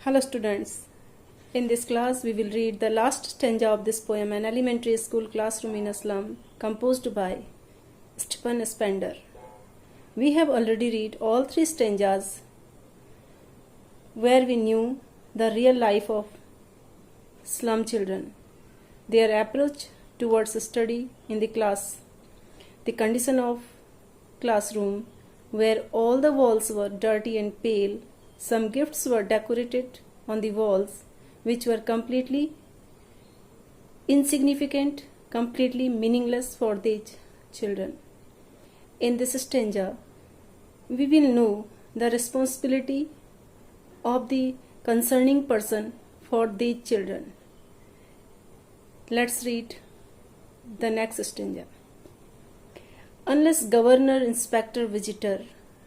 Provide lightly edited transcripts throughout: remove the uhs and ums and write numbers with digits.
Hello students, in this class we will read the last stanza of this poem, An Elementary School Classroom in a Slum, composed by Stephen Spender. We have already read all three stanzas where we knew the real life of slum children, their approach towards study in the class, the condition of classroom where all the walls were dirty and pale. Some gifts were decorated on the walls which were completely insignificant, completely meaningless for these children. In this stanza, we will know the responsibility of the concerning person for these children. Let's read the next stanza. Unless governor, inspector, visitor,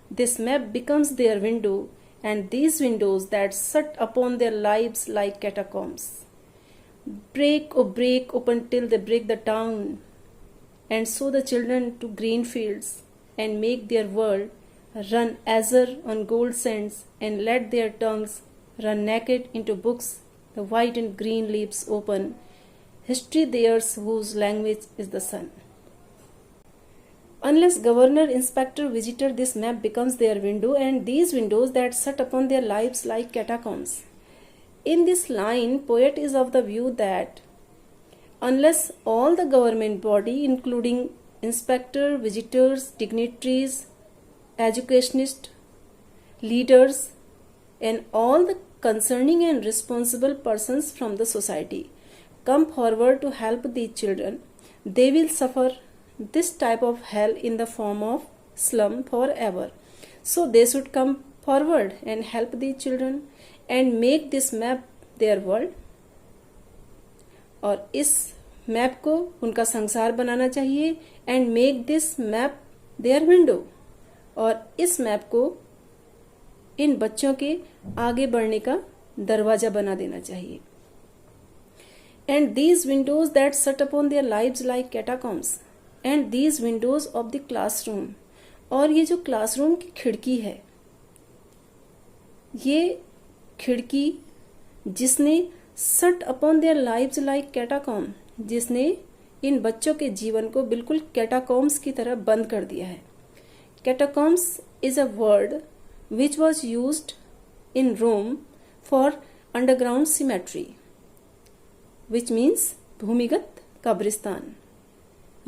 this map becomes their window, and these windows that shut upon their lives like catacombs. Break, oh break, open till they break the town, and sow the children to green fields, and make their world run azure on gold sands, and let their tongues run naked into books, the white and green leaves open, history theirs whose language is the sun. Unless governor, inspector, visitor, this map becomes their window, and these windows that shut upon their lives like catacombs. In this line, poet is of the view that unless all the government body, including inspector, visitors, dignitaries, educationists, leaders, and all the concerning and responsible persons from the society come forward to help these children, they will suffer this type of hell in the form of slum forever. So they should come forward and help these children and make this map their world, और इस map को उनका संसार बनाना चाहिए, and make this map their window, और इस map को इन बच्चों के आगे बढ़ने का दरवाजा बना देना चाहिए. And these windows that shut upon their lives like catacombs, and these windows of the classroom, और ये जो क्लासरूम की खिड़की है, ये खिड़की जिसने shut upon their lives like catacomb, जिसने इन बच्चों के जीवन को बिल्कुल कैटाकॉम्स की तरह बंद कर दिया है. Catacombs is a word which was used in Rome for underground cemetery, which means भूमिगत कब्रिस्तान.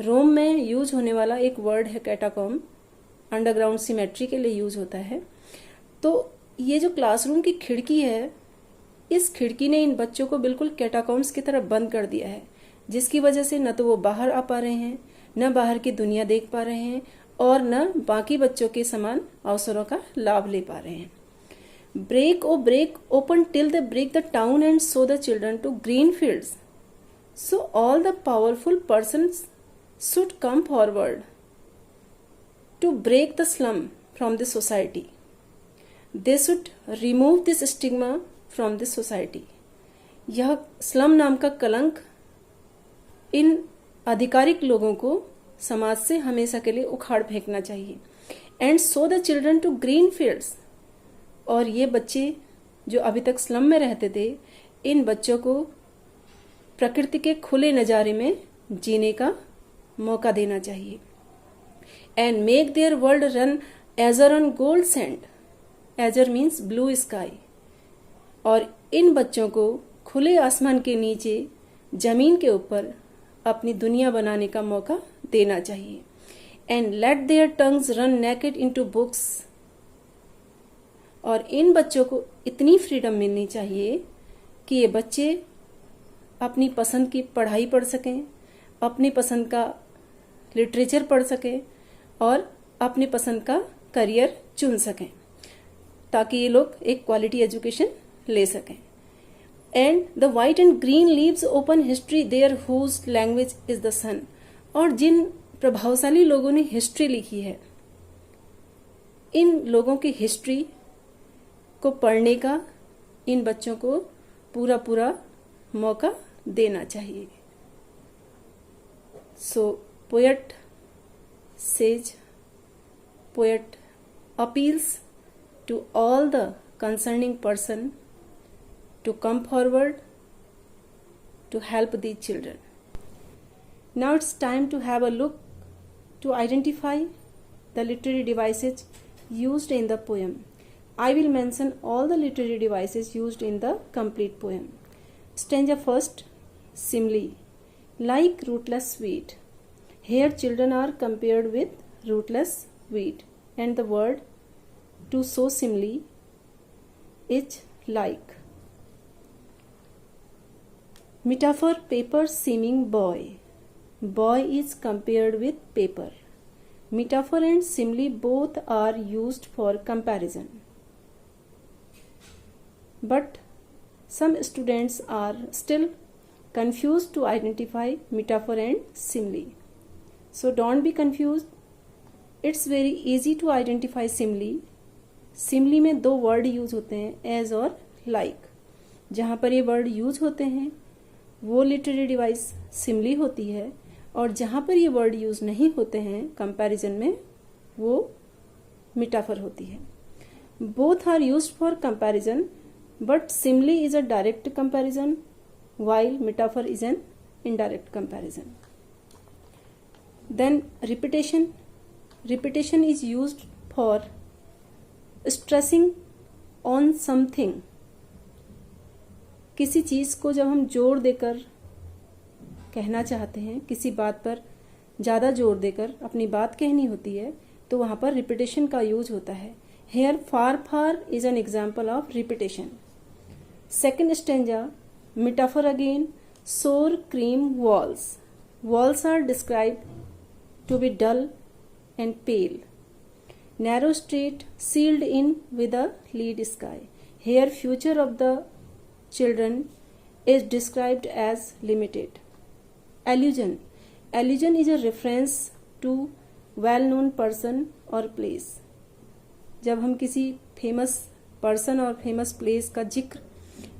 रोम में यूज होने वाला एक वर्ड है कैटाकॉम, अंडरग्राउंड सिमेट्री के लिए यूज होता है. तो ये जो क्लासरूम की खिड़की है, इस खिड़की ने इन बच्चों को बिल्कुल कैटाकॉम्स की तरह बंद कर दिया है, जिसकी वजह से न तो वो बाहर आ पा रहे हैं, न बाहर की दुनिया देख पा रहे हैं, और न बाकी बच्चों के समान अवसरों का लाभ ले पा रहे हैं. Break o break open till they break the town and so the children to green fields. So all the powerful persons should come forward to break the slum from the society. They should remove this stigma from the society. यह slum नाम का कलंक इन आधिकारिक लोगों को समाज से हमेशा के लिए उखाड़ फेंकना चाहिए. And show the children to green fields. और ये बच्चे जो अभी तक स्लम में रहते थे, इन बच्चों को प्रकृति के खुले नज़ारे में जीने का मौका देना चाहिए. And make their world run azure on gold sand. Azure means blue sky. और इन बच्चों को खुले आसमान के नीचे जमीन के ऊपर अपनी दुनिया बनाने का मौका देना चाहिए. And let their tongues run naked into books. और इन बच्चों को इतनी फ्रीडम मिलनी चाहिए कि ये बच्चे अपनी पसंद की पढ़ाई पढ़ सकें, अपनी पसंद का लिटरेचर पढ़ सकें, और अपनी पसंद का करियर चुन सकें, ताकि ये लोग एक क्वालिटी एजुकेशन ले सकें. And the white and green leaves open history there whose language is the sun. और जिन प्रभावशाली लोगों ने हिस्ट्री लिखी है, इन लोगों की हिस्ट्री को पढ़ने का इन बच्चों को पूरा पूरा मौका देना चाहिए. So poet says, poet appeals to all the concerning person to come forward to help these children. Now it's time to have a look to identify the literary devices used in the poem. I will mention all the literary devices used in the complete poem. Stanza first, simile, like rootless wheat. Here children are compared with rootless wheat, and the word to show simile is like. Metaphor, paper seeming boy. Boy is compared with paper. Metaphor and simile both are used for comparison. But some students are still confused to identify metaphor and simile. So don't be confused. It's very easy to identify simile. Simile में दो word use होते हैं, as और like. जहाँ पर ये word use होते हैं वो लिटरेरी डिवाइस सिमली होती है, और जहाँ पर ये वर्ड यूज नहीं होते हैं कंपैरिजन में वो मेटाफर होती है. Both are used for comparison, but simile is a direct comparison while metaphor is an indirect comparison. Then repetition. Repetition is used for stressing on something. किसी चीज़ को जब हम जोर देकर कहना चाहते हैं, किसी बात पर ज़्यादा जोर देकर अपनी बात कहनी होती है, तो वहाँ पर रिपीटेशन का यूज होता है. Here far is an example of repetition. Second stanza, metaphor again, sour cream walls. Walls are described to be dull and pale. Narrow street sealed in with a lead sky. Here future of the children is described as limited. Allusion. Allusion is a reference to well-known person or place. जब हम किसी famous person और famous place का जिक्र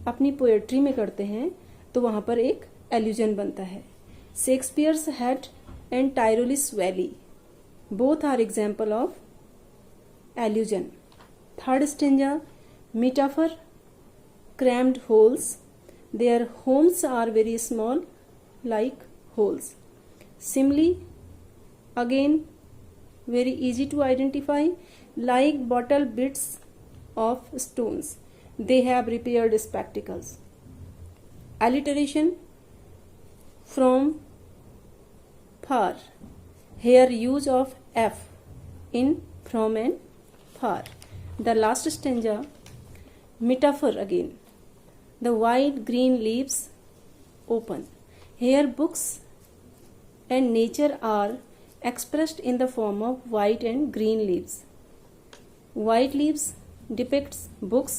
अपनी poetry में करते हैं तो वहाँ पर एक एल्यूजन बनता है. Shakespeare's head and Tyrolese valley both are example of allusion. Third stanza, metaphor, crammed holes. Their homes are very small, like holes. Simile, again very easy to identify, like bottle bits of stones. They have repaired spectacles. Alliteration, from, far. Here use of f in from and far. The last stanza, metaphor again. The wide green leaves open. Here books and nature are expressed in the form of white and green leaves. White leaves depicts books,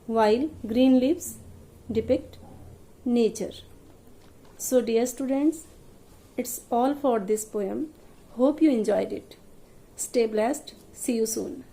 while green leaves depict nature. So dear students, it's all for this poem. Hope you enjoyed it. Stay blessed. See you soon.